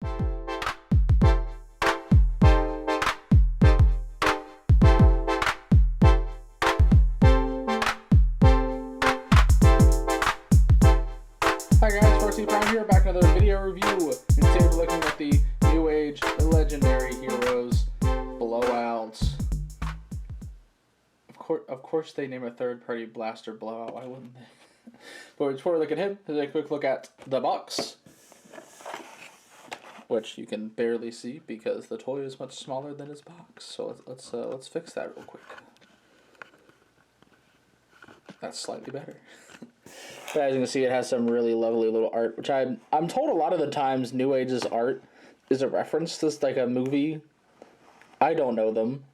Hi guys, 4C Prime here, back with another video review. And today we're looking at the Newage Legendary Heroes Blowouts. Of course they name a third-party blaster blowout, why wouldn't they? But before we look at him, let's take a quick look at the box, which you can barely see because the toy is much smaller than his box. So let's fix that real quick. That's slightly better. But as you can see, it has some really lovely little art, which I'm told a lot of the times Newage's art is a reference to like a movie. I don't know them,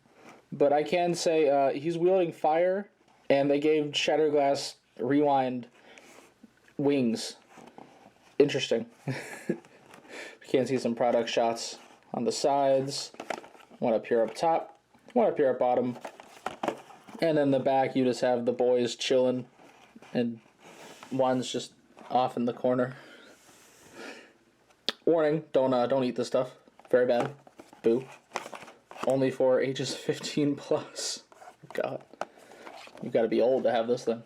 but I can say he's wielding fire, and they gave Shatterglass Rewind wings. Interesting. You can see some product shots on the sides. One up here up top, one up here at bottom, and then the back you just have the boys chilling, and one's just off in the corner. Warning, don't eat this stuff. Very bad. Boo. Only for ages 15 plus. God. You've got to be old to have this thing.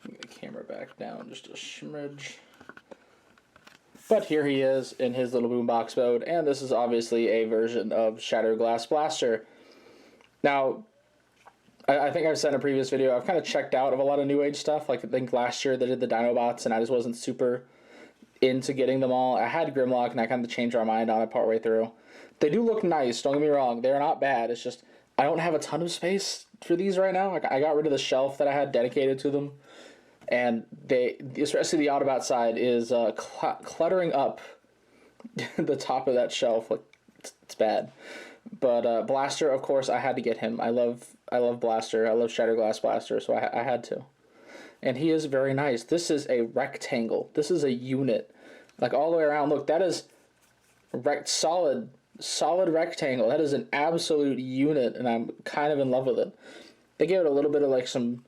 Get the camera back down just a smidge. But here he is in his little boombox mode, and this is obviously a version of Shatterglass Blaster. Now, I think I've said in a previous video, I've kind of checked out of a lot of Newage stuff. Like, I think last year they did the Dinobots, and I just wasn't super into getting them all. I had Grimlock, and I kind of changed my mind on it partway through. They do look nice, don't get me wrong. They're not bad. It's just, I don't have a ton of space for these right now. I got rid of the shelf that I had dedicated to them. And they, especially the Autobot side, is cluttering up the top of that shelf. Like, it's bad. But Blaster, of course, I had to get him. I love Blaster. I love Shatterglass Blaster, so I had to. And he is very nice. This is a rectangle. This is a unit. Like, all the way around. Look, that is solid rectangle. That is an absolute unit, and I'm kind of in love with it. They gave it a little bit of, like, a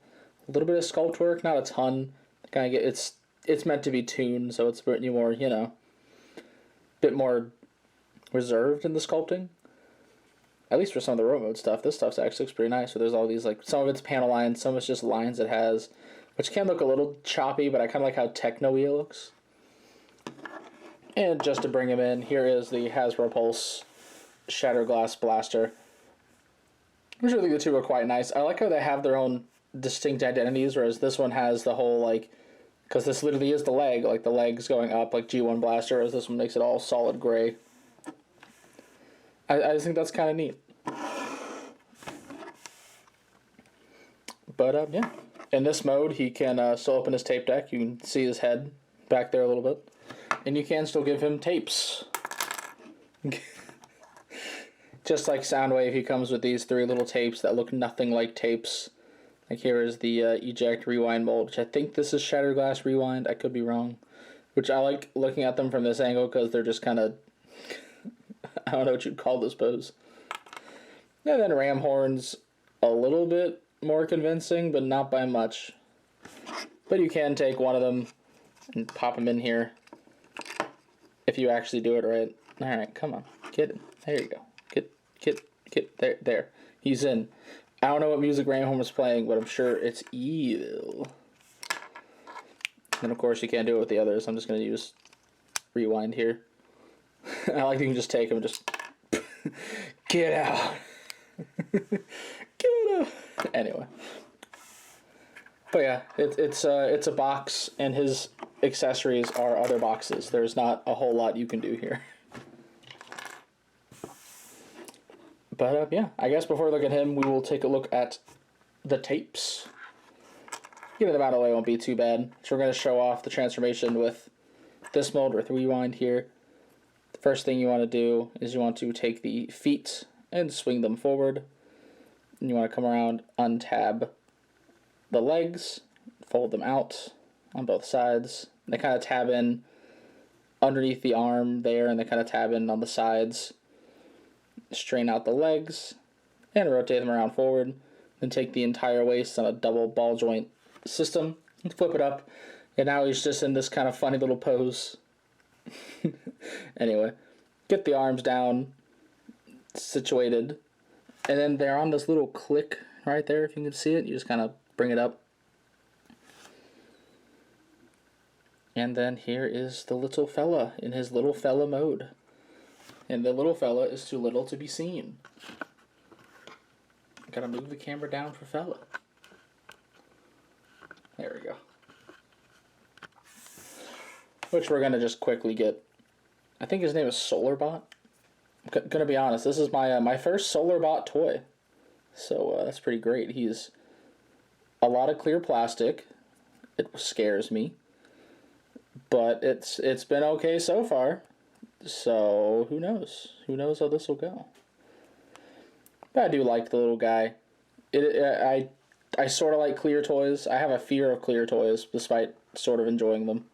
little bit of sculpt work, not a ton. Kind of get it's meant to be tuned, so it's a bit more, you know, bit more reserved in the sculpting. At least for some of the road mode stuff, this stuff actually looks pretty nice. So there's all these, like, some of it's panel lines, some of it's just lines it has, which can look a little choppy, but I kind of like how techno-y it looks. And just to bring him in, here is the Hasbro Pulse Shatterglass Blaster, which I think the two are quite nice. I like how they have their own distinct identities, whereas this one has the whole, like, because this literally is the leg, like the legs going up like G1 Blaster, whereas this one makes it all solid gray. I just think that's kind of neat. But, yeah. In this mode, he can still open his tape deck. You can see his head back there a little bit. And you can still give him tapes. Just like Soundwave, he comes with these 3 little tapes that look nothing like tapes. Like, here is the Eject Rewind mold, which I think this is Shatterglass Rewind. I could be wrong. Which I like looking at them from this angle because they're just kind of... I don't know what you'd call this pose. And then ram horns, a little bit more convincing, but not by much. But you can take one of them and pop them in here if you actually do it right. Alright, come on. Get in. There you go. Get. There. He's in. I don't know what music ram horn was playing, but I'm sure it's evil. And of course you can't do it with the others. I'm just going to use rewind here. I like that you can just take them and just get out. Get out. Anyway. But yeah, it's a box, and his accessories are other boxes. There's not a whole lot you can do here. But yeah, I guess before we look at him, we will take a look at the tapes. Getting them out of the way won't be too bad. So we're going to show off the transformation with this mold with rewind here. First thing you want to do is you want to take the feet and swing them forward. And you want to come around, untab the legs, fold them out on both sides. They kind of tab in underneath the arm there, and they kind of tab in on the sides. Straighten out the legs and rotate them around forward. Then take the entire waist on a double ball joint system and flip it up. And now he's just in this kind of funny little pose Anyway, get the arms down, situated, and then they're on this little click right there, if you can see it. You just kind of bring it up. And then here is the little fella in his little fella mode. And the little fella is too little to be seen. Gotta move the camera down for fella. There we go. Which we're gonna just quickly get. I think his name is Solarbot. I'm gonna be honest, this is my first Solarbot toy. So that's pretty great. He's a lot of clear plastic. It scares me. But it's been okay so far. So who knows? Who knows how this will go? But I do like the little guy. I sort of like clear toys. I have a fear of clear toys, despite sort of enjoying them.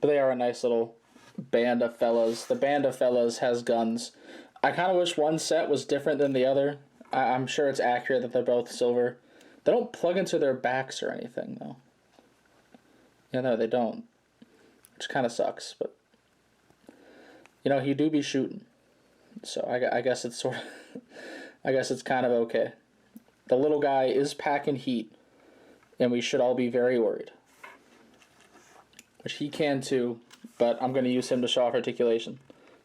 But they are a nice little band of fellas. The band of fellas has guns. I kind of wish one set was different than the other. I'm sure it's accurate that they're both silver. They don't plug into their backs or anything, though. Yeah, no, they don't. Which kind of sucks, but... You know, he do be shooting. So I guess it's sort of... I guess it's kind of okay. The little guy is packing heat, and we should all be very worried. Which he can too, but I'm going to use him to show off articulation.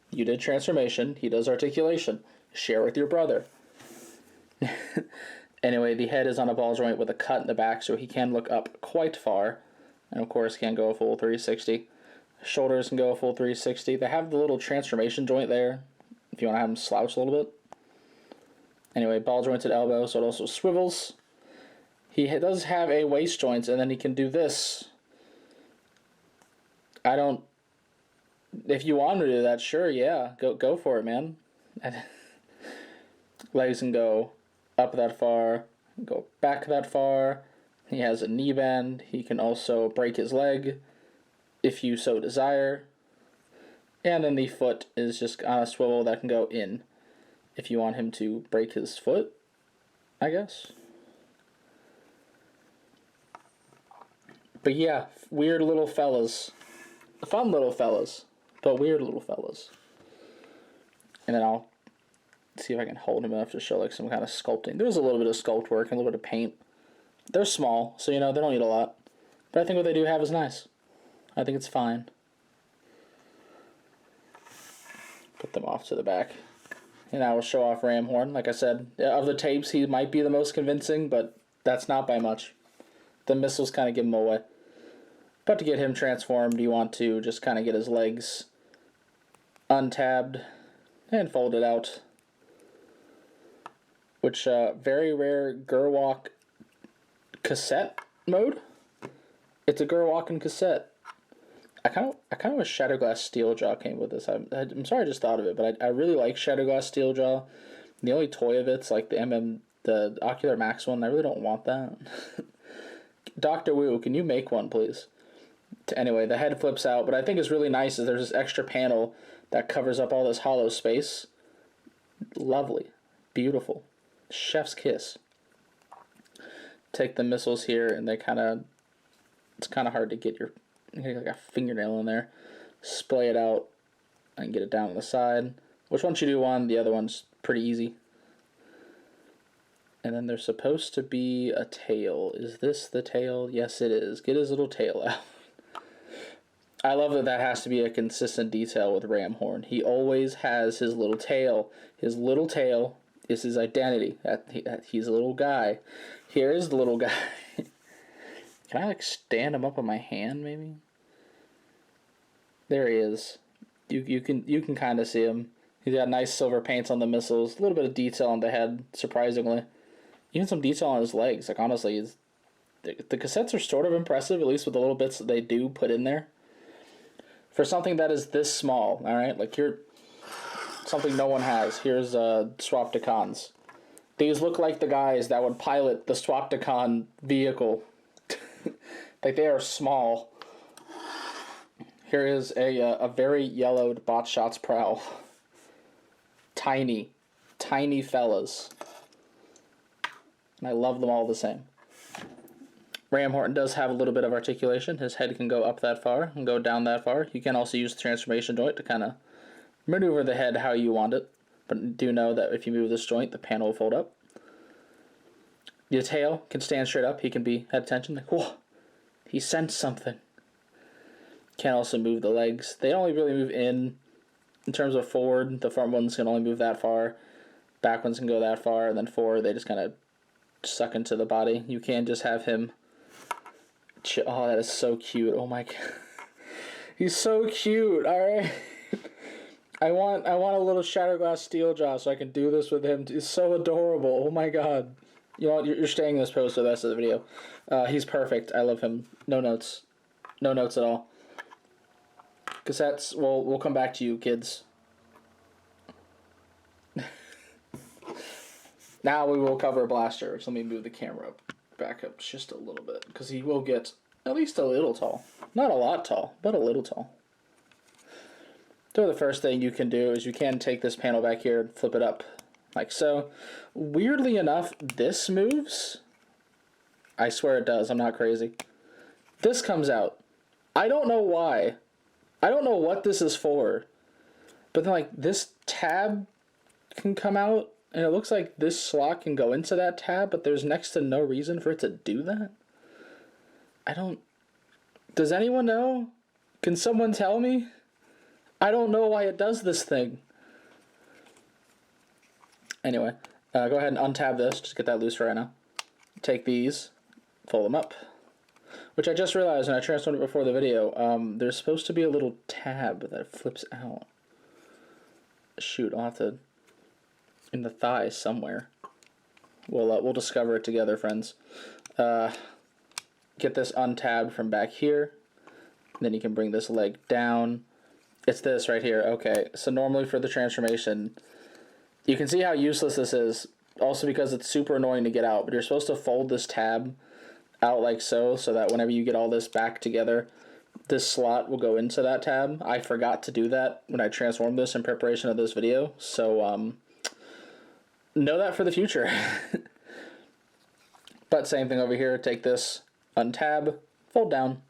You did transformation, he does articulation. Share with your brother. Anyway, the head is on a ball joint with a cut in the back, so he can look up quite far. And of course can go a full 360. Shoulders can go a full 360. They have the little transformation joint there, if you want to have them slouch a little bit. Anyway, ball jointed elbow, so it also swivels. He does have a waist joint, and then he can do this. If you want to do that, sure, yeah, go for it, man. Legs can go up that far, go back that far. He has a knee bend. He can also break his leg, if you so desire. And then the foot is just on a swivel that can go in, if you want him to break his foot, I guess. But yeah, weird little fellas. Fun little fellas, but weird little fellas. And then I'll see if I can hold him enough to show like some kind of sculpting. There's a little bit of sculpt work and a little bit of paint. They're small, so you know, they don't need a lot. But I think what they do have is nice. I think it's fine. Put them off to the back. And I will show off Ramhorn. Like I said, of the tapes, he might be the most convincing, but that's not by much. The missiles kind of give him away. But to get him transformed, you want to just kind of get his legs untabbed and folded out. Which, very rare Gerwalk cassette mode. It's a Gerwalk and cassette. I kind of wish Shatterglass Steeljaw came with this. I'm sorry I just thought of it, but I really like Shatterglass Steeljaw. The only toy of it's like the Ocular Max one. I really don't want that. Dr. Wu, can you make one, please? Anyway, the head flips out, but I think is really nice is there's this extra panel that covers up all this hollow space. Lovely. Beautiful. Chef's kiss. Take the missiles here, and it's kind of hard to get like a fingernail in there. Splay it out and get it down on the side. Which once you do one, the other one's pretty easy. And then there's supposed to be a tail. Is this the tail? Yes, it is. Get his little tail out. I love that has to be a consistent detail with Ramhorn. He always has his little tail. His little tail is his identity. He's a little guy. Here is the little guy. Can I like stand him up on my hand maybe? There he is. You can kind of see him. He's got nice silver paints on the missiles. A little bit of detail on the head, surprisingly. Even some detail on his legs. Like honestly, the cassettes are sort of impressive, at least with the little bits that they do put in there. For something that is this small, all right? Like something no one has. Here's Swapticons. These look like the guys that would pilot the Swapticon vehicle. Like they are small. Here is a very yellowed Botshot's Prowl. Tiny fellas. And I love them all the same. Ram Horton does have a little bit of articulation. His head can go up that far and go down that far. You can also use the transformation joint to kind of maneuver the head how you want it. But do know that if you move this joint, the panel will fold up. The tail can stand straight up. He can be at attention. Like, whoa, he sensed something. Can also move the legs. They only really move in terms of forward. The front ones can only move that far. Back ones can go that far. And then forward, they just kind of suck into the body. You can just have him. Oh, that is so cute. Oh my god. He's so cute. Alright. I want a little Shatterglass steel jaw so I can do this with him. He's so adorable. Oh my god. You know what? You're staying in this pose for the rest of the video. He's perfect. I love him. No notes. No notes at all. Cassettes, we'll come back to you, kids. Now we will cover Blaster. So let me move the camera back up just a little bit, because he will get at least a little tall. Not a lot tall, but a little tall. So the first thing you can do is you can take this panel back here and flip it up, like so. Weirdly enough, this moves. I swear it does. I'm not crazy. This comes out. I don't know why. I don't know what this is for. But then, like, this tab can come out, and it looks like this slot can go into that tab, but there's next to no reason for it to do that. I don't... Does anyone know? Can someone tell me? I don't know why it does this thing. Anyway, go ahead and untab this. Just get that loose for right now. Take these, fold them up. Which I just realized when I transformed it before the video, there's supposed to be a little tab that flips out. Shoot, I'll have to... in the thigh somewhere. We'll discover it together, friends. Get this untabbed from back here. Then you can bring this leg down. It's this right here. Okay, so normally for the transformation, you can see how useless this is. Also because it's super annoying to get out. But you're supposed to fold this tab out like so, so that whenever you get all this back together, this slot will go into that tab. I forgot to do that when I transformed this in preparation of this video. So, know that for the future. But same thing over here. Take this, untab, fold down.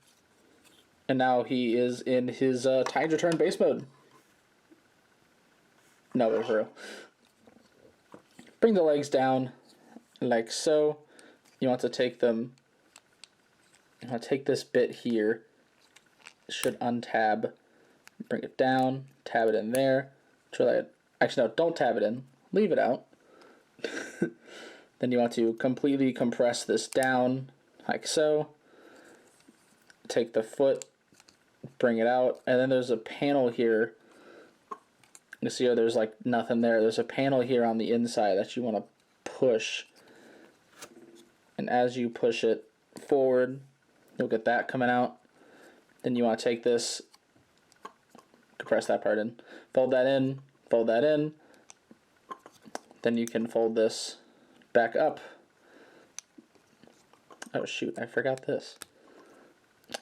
And now he is in his Tides Return base mode. No, but for real. Bring the legs down like so. You want to take them... You want to take this bit here. It should untab. Bring it down. Tab it in there. Actually, no, don't tab it in. Leave it out. Then you want to completely compress this down like so. Take the foot, bring it out, and then there's a panel here. You see how there's like nothing there. There's a panel here on the inside that you want to push. And as you push it forward, you'll get that coming out. Then you want to take this, compress that part in, fold that in, fold that in. Then you can fold this back up. Oh shoot, I forgot this.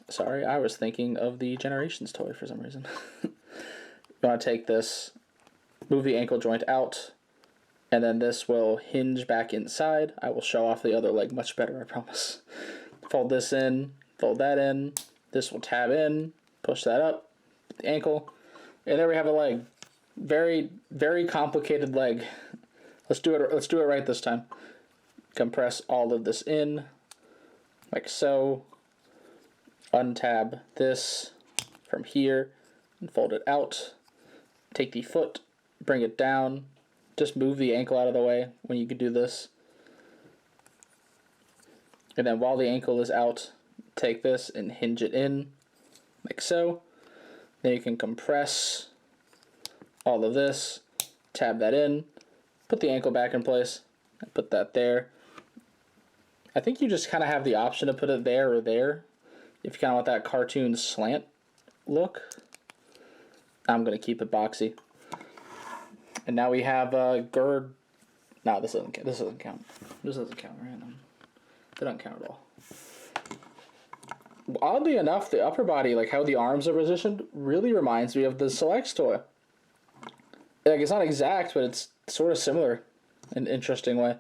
Sorry, I was thinking of the Generations toy for some reason. You want to take this, move the ankle joint out, and then this will hinge back inside. I will show off the other leg much better, I promise. Fold this in, fold that in. This will tab in, push that up, the ankle, and there we have a leg. Very, very complicated leg. Let's do it right this time. Compress all of this in, like so. Untab this from here and fold it out. Take the foot, bring it down. Just move the ankle out of the way when you can do this. And then while the ankle is out, take this and hinge it in, like so. Then you can compress all of this, tab that in, put the ankle back in place, and put that there. I think you just kind of have the option to put it there or there, if you kind of want that cartoon slant look. I'm going to keep it boxy. And now we have gird. No, this doesn't count. This doesn't count. This doesn't count, right? They don't count at all. Oddly enough, the upper body, like how the arms are positioned, really reminds me of the Selects toy. Like, it's not exact, but it's sort of similar in an interesting way.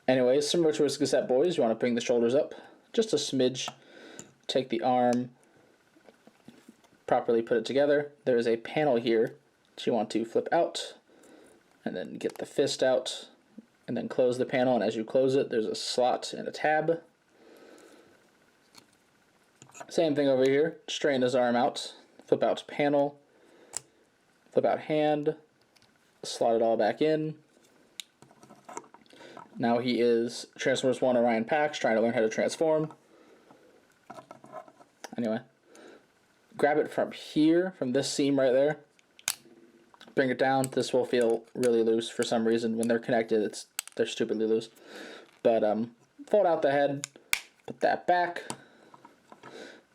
Anyways, similar to his Cassette boys, you want to bring the shoulders up, just a smidge. Take the arm, properly put it together. There is a panel here that you want to flip out, and then get the fist out, and then close the panel, and as you close it, there's a slot and a tab. Same thing over here. Straighten his arm out, flip out panel, flip out hand, slot it all back in. Now he is Transformers 1 Orion Pax, trying to learn how to transform. Anyway, grab it from here, from this seam right there. Bring it down. This will feel really loose for some reason. When they're connected, they're stupidly loose. But fold out the head, put that back,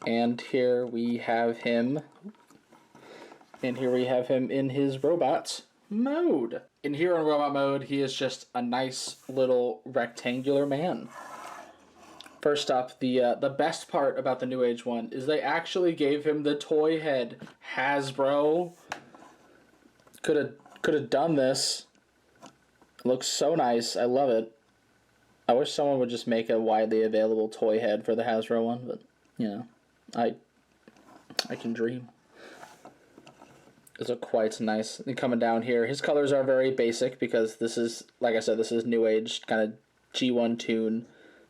and here we have him. And here we have him in his robot mode. And here in robot mode, he is just a nice little rectangular man. First up, the best part about the Newage one is they actually gave him the toy head. Hasbro could have done this. It looks so nice. I love it. I wish someone would just make a widely available toy head for the Hasbro one, but you know, I can dream. Those are quite nice. And coming down here, his colors are very basic because this is, like I said, this is Newage kind of G1 tune,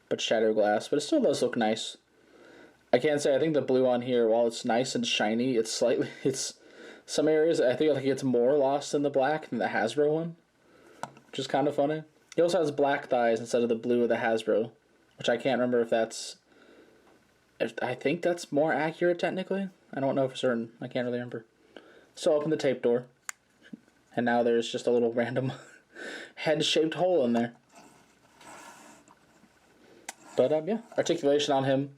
but Shatter Glass. But it still does look nice. I can't say, I think the blue on here, while it's nice and shiny, it's some areas I think it gets more lost in the black than the Hasbro one, which is kind of funny. He also has black thighs instead of the blue of the Hasbro, which I can't remember I think that's more accurate technically. I don't know for certain. I can't really remember. So open the tape door, and now there's just a little random head-shaped hole in there. But yeah, articulation on him.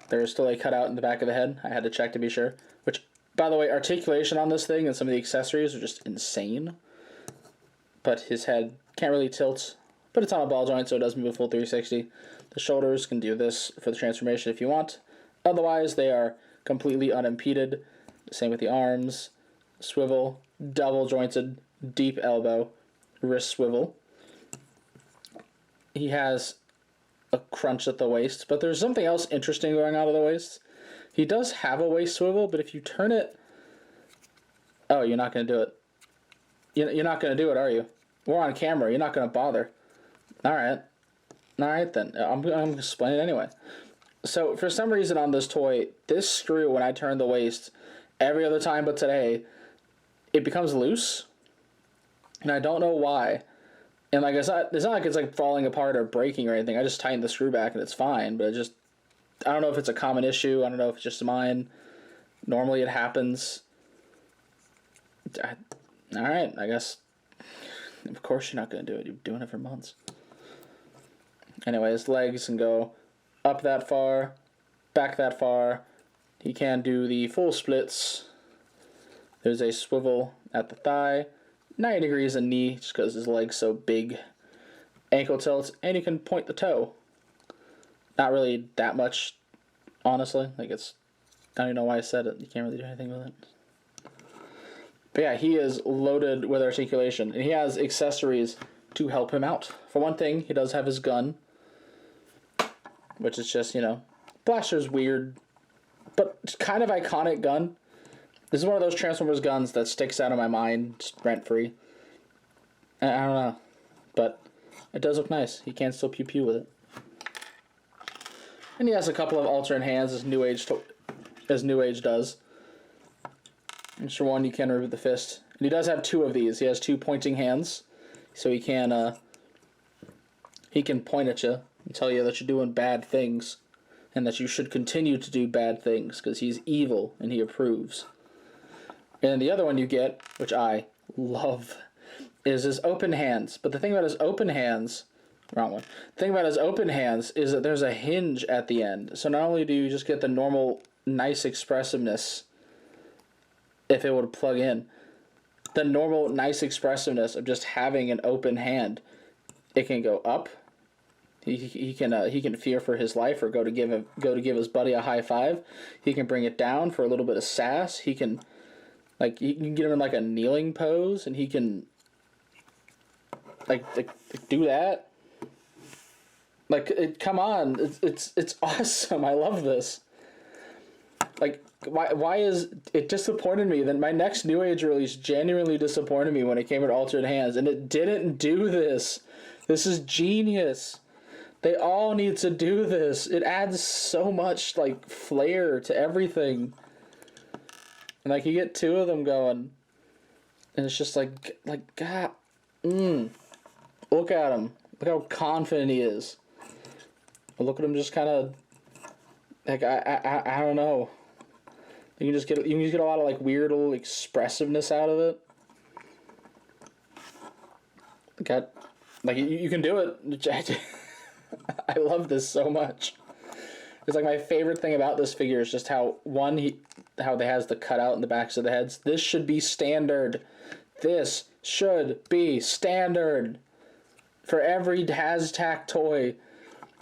There's still a cutout in the back of the head. I had to check to be sure. Which, by the way, articulation on this thing and some of the accessories are just insane. But his head can't really tilt, but it's on a ball joint, so it does move a full 360. The shoulders can do this for the transformation if you want. Otherwise, they are completely unimpeded. Same with the arms. Swivel, double jointed, deep elbow, wrist swivel. He has a crunch at the waist, but there's something else interesting going on at the waist. He does have a waist swivel, but if you turn it... Oh, you're not going to do it. You're not going to do it, are you? We're on camera. You're not going to bother. Alright. Alright then. I'm going to explain it anyway. So, for some reason on this toy, this screw, when I turn the waist, every other time but today, it becomes loose. And I don't know why. And like, it's not like it's like falling apart or breaking or anything. I just tightened the screw back and it's fine. But I don't know if it's a common issue. I don't know if it's just mine. Normally it happens. Alright, I guess. Of course you're not going to do it. You've been doing it for months. Anyway, his legs can go up that far, back that far. He can do the full splits. There's a swivel at the thigh, 90 degrees in knee, just because his leg's so big. Ankle tilts, and you can point the toe. Not really that much, honestly. Like I don't even know why I said it. You can't really do anything with it. But yeah, he is loaded with articulation, and he has accessories to help him out. For one thing, he does have his gun, which is just, Blaster's weird, but it's kind of iconic gun. This is one of those Transformers guns that sticks out of my mind, just rent-free. I don't know, but it does look nice. He can still pew-pew with it. And he has a couple of alternate hands, as Newage does. And for one, you can remove the fist. And he does have two of these. He has two pointing hands, so he can point at you and tell you that you're doing bad things, and that you should continue to do bad things, because he's evil and he approves. And the other one you get, which I love, is his open hands. But the thing about his open hands... Wrong one. The thing about his open hands is that there's a hinge at the end. So not only do you just get the normal, nice expressiveness, if it would plug in, the normal, nice expressiveness of just having an open hand, it can go up. He can fear for his life or go to give his buddy a high five. He can bring it down for a little bit of sass. He can... you can get him in like a kneeling pose, and he can like do that. Like, come on, it's awesome. I love this. Like, why is it disappointed me? Then my next Newage release genuinely disappointed me when it came to Altered Hands, and it didn't do this. This is genius. They all need to do this. It adds so much, like, flair to everything. And, like, you get two of them going, and it's just like, God, look at him. Look how confident he is. But look at him just kind of, like, I don't know. You can just get a lot of, like, weird little expressiveness out of it. Like, you can do it. I love this so much. It's like my favorite thing about this figure is just how how they has the cutout in the backs of the heads. This should be standard. This should be standard for every Hashtag toy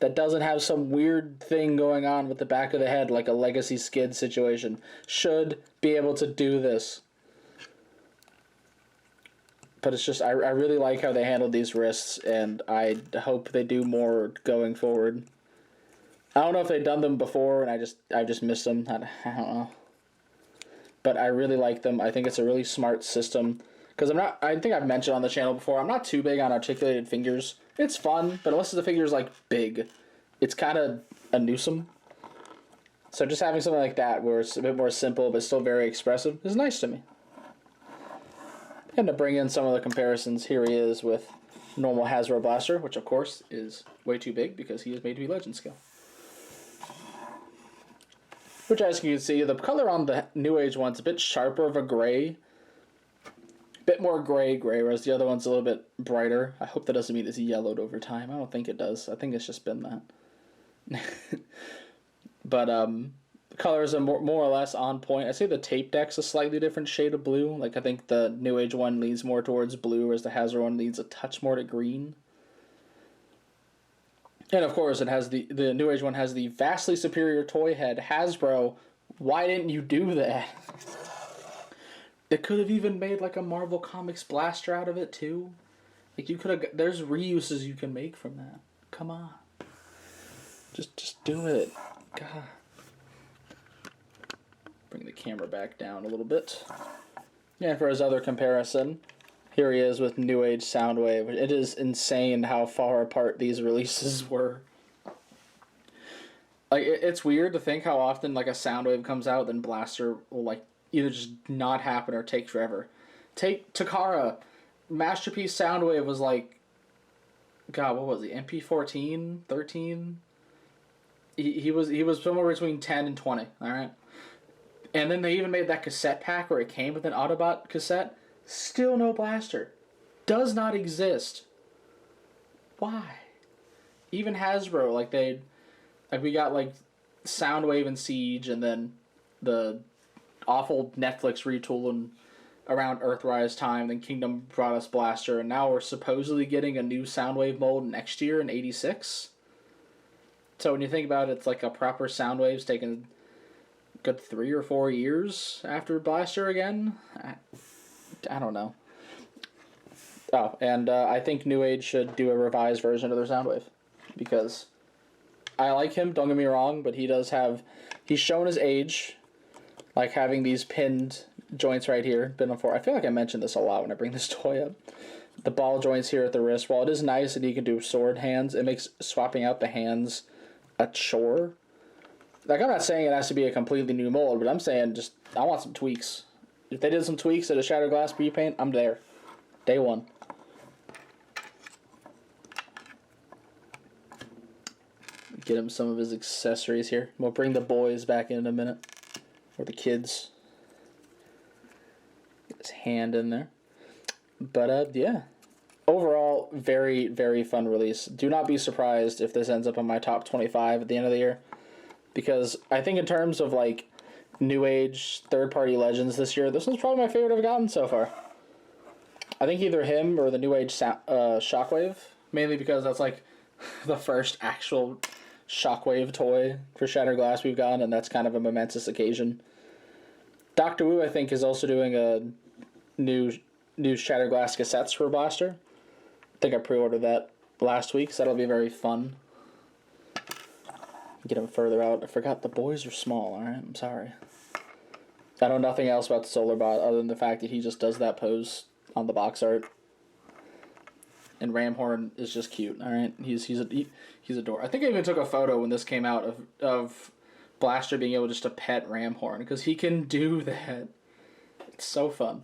that doesn't have some weird thing going on with the back of the head, like a Legacy Skid situation, should be able to do this. But it's just, I really like how they handled these wrists, and I hope they do more going forward. I don't know if they've done them before, and I just missed them. I don't know. But I really like them. I think it's a really smart system. Because I think I've mentioned on the channel before, I'm not too big on articulated fingers. It's fun, but unless the figure's, like, big, it's kind of a nuisance. So just having something like that, where it's a bit more simple, but still very expressive, is nice to me. And to bring in some of the comparisons, here he is with normal Hasbro Blaster, which, of course, is way too big, because he is made to be Legend scale. Which, as you can see, the color on the Newage one's a bit sharper of a gray. Bit more gray, whereas the other one's a little bit brighter. I hope that doesn't mean it's yellowed over time. I don't think it does. I think it's just been that. But the colors are more or less on point. I say the tape deck's a slightly different shade of blue. Like, I think the Newage one leans more towards blue, whereas the Hasbro one leans a touch more to green. And of course, it has the Newage one has the vastly superior toy head. Hasbro, why didn't you do that? It could have even made, like, a Marvel Comics blaster out of it, too. Like, you could have... There's reuses you can make from that. Come on. Just do it. God. Bring the camera back down a little bit. And for his other comparison, here he is with Newage Soundwave. It is insane how far apart these releases were. Like, it's weird to think how often, like, a Soundwave comes out, then Blaster will, like, either just not happen or take forever. Take Takara. Masterpiece Soundwave was like, God, what was he? MP14? 13? He was somewhere between 10 and 20, alright? And then they even made that cassette pack where it came with an Autobot cassette. Still no Blaster. Does not exist. Why? Even Hasbro, we got, like, Soundwave and Siege, and then the awful Netflix retooling around Earthrise time, then Kingdom brought us Blaster, and now we're supposedly getting a new Soundwave mold next year in 86. So when you think about it, it's like a proper Soundwave's taken a good 3 or 4 years after Blaster again. I don't know. Oh, and I think Newage should do a revised version of their Soundwave, because I like him, don't get me wrong, but he's shown his age. Like having these pinned joints right here, been before. I feel like I mentioned this a lot when I bring this toy up. The ball joints here at the wrist, while it is nice and you can do sword hands, it makes swapping out the hands a chore. Like, I'm not saying it has to be a completely new mold, but I'm saying just, I want some tweaks. If they did some tweaks at a Shattered Glass repaint, I'm there. Day one. Get him some of his accessories here. We'll bring the boys back in a minute. Or the kids. Get his hand in there. But, yeah. Overall, very, very fun release. Do not be surprised if this ends up on my top 25 at the end of the year. Because I think in terms of, like, Newage third-party legends this year, this one's probably my favorite I've gotten so far. I think either him or the Newage Shockwave. Mainly because that's, like, the first actual Shockwave toy for Shattered Glass we've gotten, and that's kind of a momentous occasion. Dr. Wu, I think, is also doing a new Shattered Glass cassettes for Blaster. I think I pre-ordered that last week, so that'll be very fun. Get him further out. I forgot the boys are small, alright? I'm sorry. I know nothing else about the Solar Bot other than the fact that he just does that pose on the box art. And Ramhorn is just cute, alright? He's adorable. I think I even took a photo when this came out of Blaster being able just to pet Ramhorn, because he can do that. It's so fun.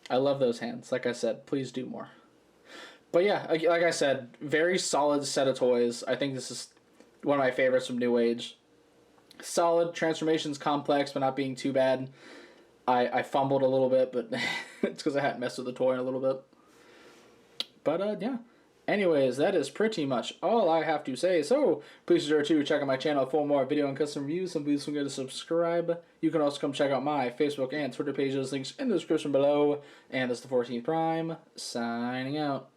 I love those hands. Like I said, please do more. But yeah, like I said, very solid set of toys. I think this is one of my favorites from Newage. Solid, transformations complex, but not being too bad. I fumbled a little bit, but it's because I hadn't messed with the toy in a little bit. But yeah. Anyways, that is pretty much all I have to say. So, please be sure to check out my channel for more video and custom reviews. And please don't forget to subscribe. You can also come check out my Facebook and Twitter pages. Links in the description below. And this is the 14th Prime, signing out.